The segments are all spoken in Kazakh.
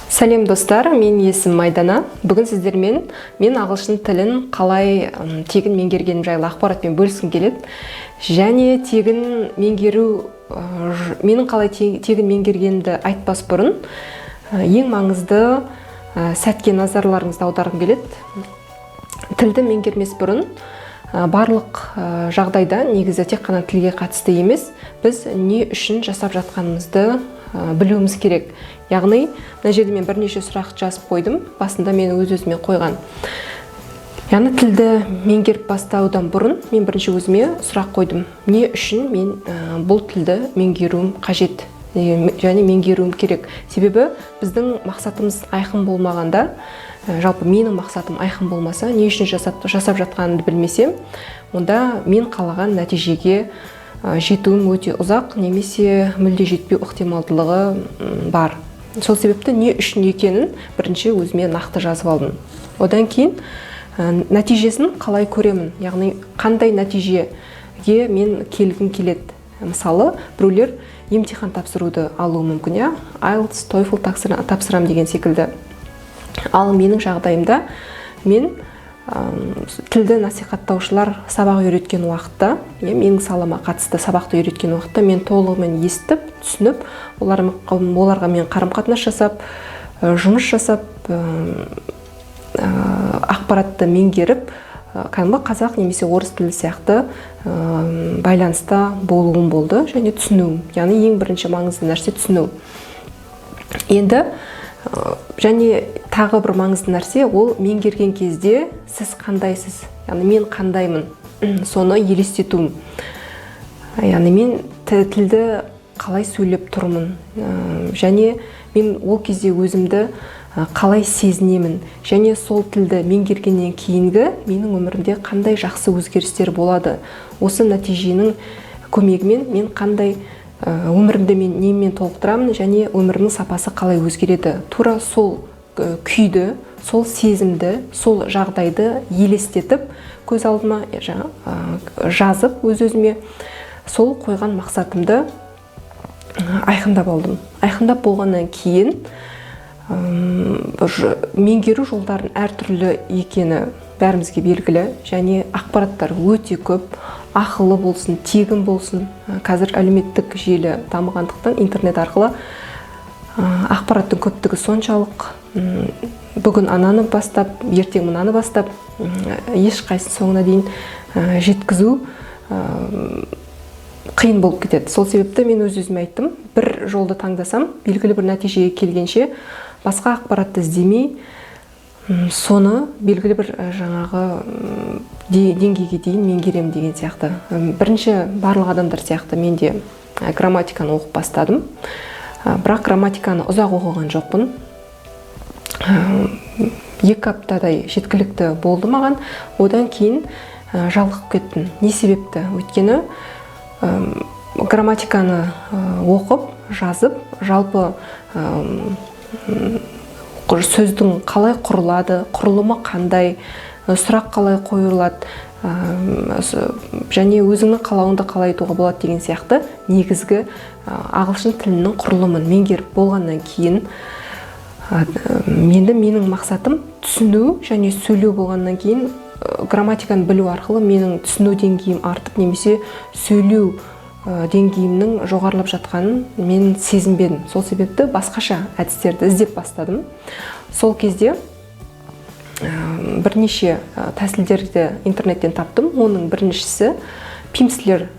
Сәлем достар, мен есім Майдана. Бүгін сіздермен мен ағылшын тілін қалай тегін меңгергенім жайлы ақпаратпен бөліскім келеді. Және тегін меңгеру, менің қалай тегін меңгергенімді айтпас бұрын, ең маңызды сәтке назарларыңызды аударғым келеді. Тілді меңгермес бұрын барлық жағдайда негізі тек қана тілге қатысты емес, біз не үшін жасап жатқанымызды білуіміз керек. Яғни, мына жерде мен бірнеше сұрақ жазып қойдым, басында мен өз-өзіме қойған. Яғни тілді меңгеріп бастаудан бұрын мен бірінші өзіме сұрақ қойдым. Не үшін мен бұл тілді меңгеруім қажет және меңгеруім керек? Себебі біздің мақсатымыз айқын болмағанда, жалпы менің мақсатым айқын болмаса, не үшін жасап жатқанымды білмесем, онда мен қалаған нәтижеге жетуім өте ұзақ, немесе мүлде жетпеу ықтималдылығы бар. Сол себепті не үшін екенін бірінші өзіме нақты жазып алдым. Одан кейін нәтижесін қалай көремін, яғни қандай нәтижеге мен келгім келеді. Мысалы, біреулер емтихан тапсыруды алуы мүмкін, IELTS, TOEFL тапсырам деген секілді. Ал менің жағдайымда мен тілді насихаттаушылар сабақ үйреткен уақытта, менің салама қатысты сабақты үйреткен уақытта мен толығымен естіп, түсініп, оларға мен қарым-қатынас жасап, жұмыс жасап, ақпаратты меңгеріп, кәдімгі қазақ немесе орыс тілі сияқты байланыста болуым болды және түсінуім. Яғни ең бірінші маңызды нәрсе түсіну. Енді және тағы бір маңызды нәрсе, ол меңгерген кезде сіз қандайсыз, яғни мен қандаймын, соны елестетуім. Яғни мен тілді қалай сөйлеп тұрмын, және мен ол кезде өзімді қалай сезінемін, және сол тілді меңгергеннен кейінгі менің өмірімде қандай жақсы өзгерістер болады. Осы нәтиженің көмегімен мен қандай өмірімді мен немен толықтырамын және өмірімнің сапасы қалай өзгереді. Тура сол күйді, сол сезімді, сол жағдайды елестетіп, көз алдыма жазып өз-өзіме сол қойған мақсатымды айқындап алдым. Айқындап болғаннан кейін меңгеру жолдарын әртүрлі екені бәрімізге белгілі, және ақпараттар өте көп, ақылы болсын, тегін болсын. Қазір әлеуметтік желі дамығандықтан интернет арқылы ақпараттың көптігі соншалық, бүгін ананы бастап, ертең мынаны бастап, ешқайсысын соңына дейін жеткізу қиын болып кетеді. Сол себепті мен өз-өзіме айттым, бір жолды таңдасам, белгілі бір нәтижеге келгенше басқа ақпаратты іздемей, соны белгілі бір жаңағы деңгейге дейін меңгерем деген сияқты. Бірінші барлық адамдар сияқты мен де грамматиканы оқып бастадым. Бірақ грамматиканы ұзақ оқыған жоқпын. 2 аптадай жеткілікті болды маған. Одан кейін жалығып кеттім. Не себепті? Өйткені грамматиканы оқып, жазып, жалпы сөздің қалай құрылады, құрылымы қандай, сұрақ қалай қойылады, және өзіңнің қалауыңды қалай айтуға болады деген сияқты негізгі ағылшын тілінің құрылымын меңгеріп болғаннан кейін менің мақсатым түсіну және сөйлеу болғаннан кейін грамматиканы білу арқылы менің түсіну деңгейім артып, немесе сөйлеу деңгейімнің жоғарылап жатқанын мен сезінбедім. Сол себепті басқаша әдістерді іздеп бастадым. Сол кезде бірнеше тәсілдерді интернеттен таптым. Оның біріншісі Pimsleur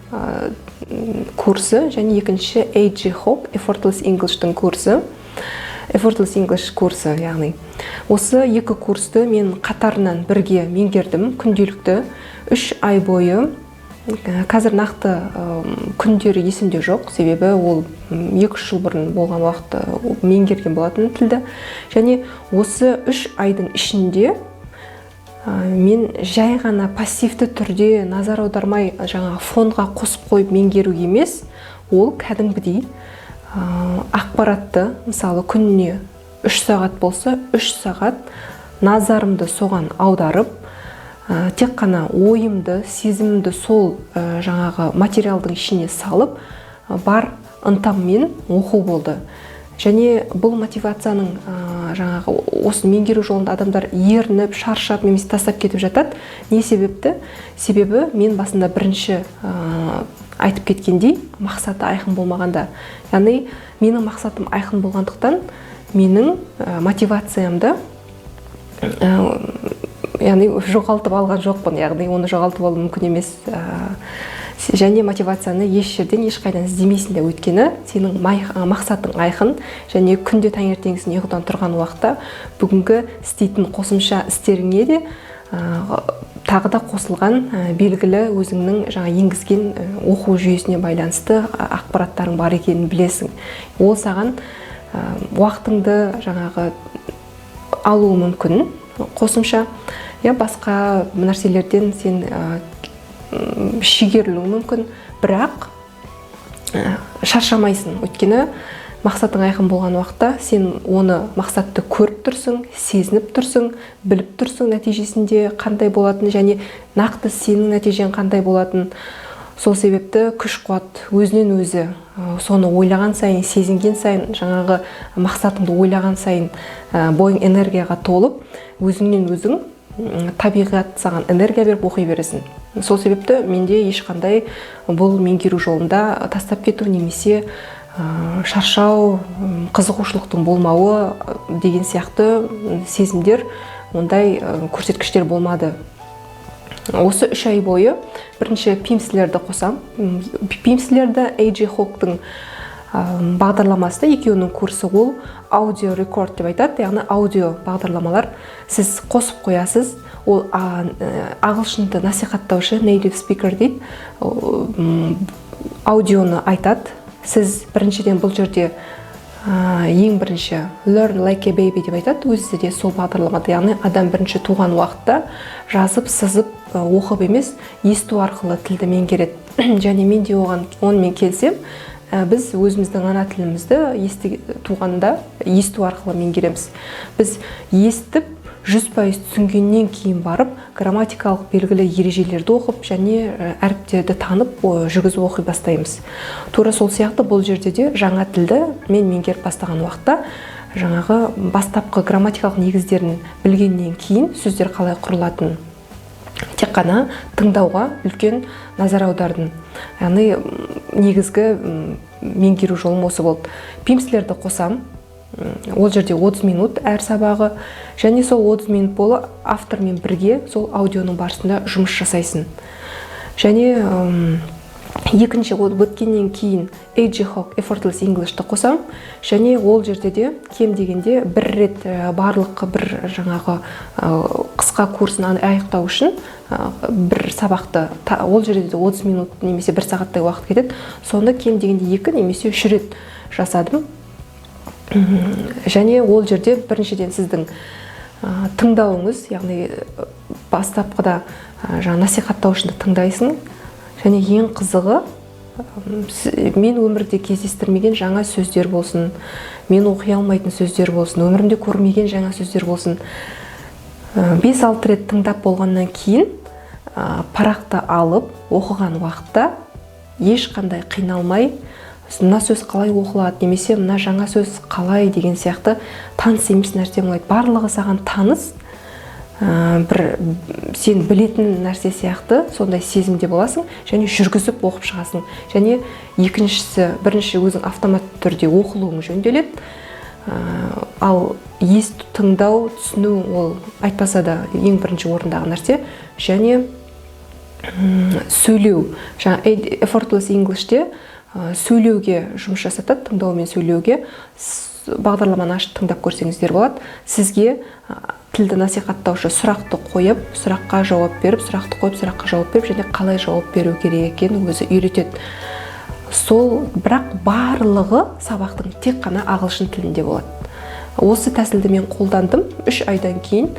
курсы және екінші A.J. Hope Effortless English'тың курсы. Effortless English курсы, яғни. Осы 2 курсты мен қатарынан бірге меңгердім, күнделікті 3 ай бойы. Қазір нақты күндері есімде жоқ, себебі ол 2 жыл бұрын болған уақытта меңгерген болатын тілді. Және осы 3 айдың ішінде мен жай ғана пассивті түрде назар аудармай фонға қосып қойып меңгеру емес, ол кәдімгідей ақпаратты, мысалы күніне 3 сағат болса, 3 сағат назарымды соған аударып, тек қана ойымды, сезімімді сол материалдың ішіне салып, бар ынтаммен оқу болды. Және бұл мотивацияның жаңағы осы меңгеру жолында адамдар ерініп, шаршап, немесе тастап кетіп жатады. Не себепті? Себебі мен басында бірінші айтып кеткендей, мақсаты айқын болмағанда. Яғни менің мақсатым айқын болғандықтан менің мотивациямды яғни жоғалтып алған жоқпын. Яғни оны жоғалтып алу мүмкін емес. Және мотивацияны еш жерден ешқайдан іздемейсің де, өйткені сенің мақсатың айқын, және күнде таңертеңгісін ұйқыдан тұрған уақытта бүгінгі істейтін қосымша істеріңе де тағы да қосылған белгілі өзіңнің жаңа енгізген оқу жүйесіне байланысты ақпараттарың бар екенін білесің. Ол саған уақытыңды жаңағы алуы мүмкін. Қосымша басқа нәрселерден сен шегерілуі мүмкін, бірақ шаршамайсың. Өйткені мақсатың айқын болған уақытта сен оны мақсатты көріп тұрсың, сезініп тұрсың, біліп тұрсың нәтижесінде қандай болатын, және нақты сенің нәтижең қандай болатын. Сол себепті күш-қуат өзінен өзі соны ойлаған сайын, сезінген сайын, жаңағы мақсатыңды ойлаған сайын бойың энергияға толып, өзіңнен өзің табиғат саған энергия беріп оқи бересің. Сол себепті менде ешқандай бұл меңгеру жолында тастап кету немесе шаршау, қызығушылықтың болмауы деген сияқты сезімдер, ондай көрсеткіштер болмады. Осы 3 ай бойы бірінші пимслерді қосам. Пимслерді AJ Hawke'тың бағдарламасы, екеуінің курсы, ол аудио рекорд деп айтады, яғни аудио бағдарламалар. Сіз қосып қоясыз, ол ағылшынды насихаттаушы, native speaker дейді, аудионы айтады. Сіз біріншіден бұл жерде ең бірінші learn like a baby деп айтады, өзі де сол бағдарламада, яғни адам бірінші туған уақытта жазып, сызып, оқып емес, есту арқылы тілді меңгереді. Және мен де онымен келсем, біз өзіміздің ана тілімізді туғанда есту арқылы меңгереміз. Біз естіп, 100% түсінгеннен кейін барып, грамматикалық белгілі ережелерді оқып, және әріптерді танып, жүргізіп оқи бастаймыз. Тура сол сияқты бұл жерде де жаңа тілді мен меңгеріп бастаған уақытта, жаңағы бастапқы грамматикалық негіздерін білгеннен кейін сөздер қалай құрылатынын тек қана тыңдауға үлкен назар аудардым. Яғни негізгі меңгеру жолым осы болды. Пимслерді қосам. Ол жерде 30 минут әр сабағы, және сол 30 минут болы автормен бірге сол аудионың барысында жұмыс жасайсың. Және екінші өткеннен кейін AJ Hawke Effortless English'ті қосам, және ол жерде де кем дегенде бір рет барлық бір жаңағы қысқа курсын аяқтау үшін бір сабақты, ол жерде де 30 минут немесе 1 сағаттай уақыт кетеді. Сонда кем дегенде 2 немесе 3 рет жасадым. Және ол жерде біріншіден сіздің тыңдауыңыз, яғни бастапқыда насихаттаушыны тыңдайсың, және ең қызығы, мен өмірде кездестірмеген жаңа сөздер болсын, мен оқи алмайтын сөздер болсын, өмірімде көрмеген жаңа сөздер болсын, 5-6 рет тыңдап болғаннан кейін парақты алып оқыған уақытта ешқандай қиналмай, мына сөз қалай оқылады, немесе мына жаңа сөз қалай деген сияқты таныс емес нәрсе болмайды. Барлығы саған таныс, бір сен білетін нәрсе сияқты сондай сезімде боласың, және жүргізіп оқып шығасың. Және екіншісі, бірінші өзің автоматты түрде оқылуың жөнделеді. Ал есту, тыңдау, түсіну ол айтпаса да ең бірінші орындағы нәрсе. Және сөйлеу, жаңа Effortless English'те сөйлеуге жұмыс жасатады, тыңдау мен сөйлеуге. Бағдарламаны ашып тыңдап көрсеңіздер болады. Сізге тілді насихаттаушы сұрақты қойып, сұраққа жауап беріп, сұрақты қойып, сұраққа жауап беріп, және қалай жауап беру керек екенін өзі үйретеді. Сол, бірақ барлығы сабақтың тек қана ағылшын тілінде болады. Осы тәсілді мен қолдандым. 3 айдан кейін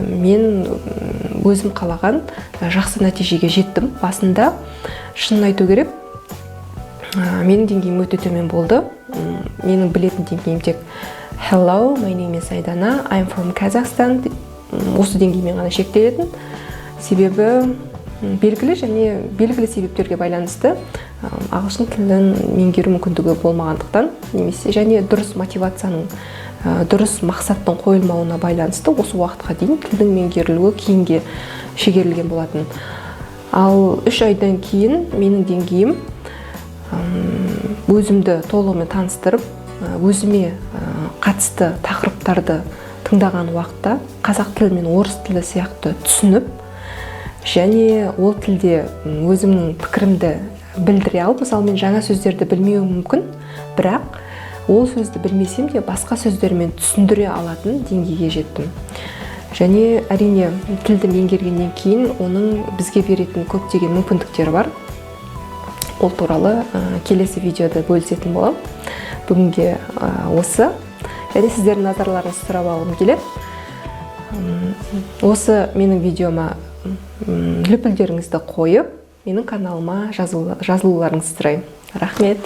мен өзім қалаған жақсы нәтижеге жеттім. Басында шынын айту керек, менің деңгейім өте төмен болды. Менің білетін деңгейім тек Hello, my name is Айдана, I'm from Kazakhstan. Осы деңгеймен ғана шектелетін. Себебі белгілі, және белгілі себептерге байланысты ағылшын тілін меңгеру мүмкіндігі болмағандықтан немесе және дұрыс мотивацияның дұрыс мақсаттың қойылмауына байланысты осы уақытқа дейін тілдің меңгерілуі кейінге шегерілген болатын. Ал 3 айдан кейін менің деңгейім өзімді толығымен таныстырып, өзіме қатысты тақырыптарды тыңдаған уақытта қазақ тілі мен орыс тілі сияқты түсініп, және ол тілде өзімнің пікірімді білдіре алып, мысалы мен жаңа сөздерді білмеуім мүмкін, бірақ ол сөзді білмесем де басқа сөздермен түсіндіре алатын деңгейге жеттім. Және әрине тілді меңгергеннен кейін оның бізге беретін көптеген мүмкіндіктері бар. Ол туралы келесі видеода бөлісетін боламын. Бүгінге осы. Және сіздердің назарларыңызды сұрап алғым келеді. Осы менің видеома лүпілдеріңізді қойып, менің каналыма жазылуларыңызды сұраймын. Рахмет.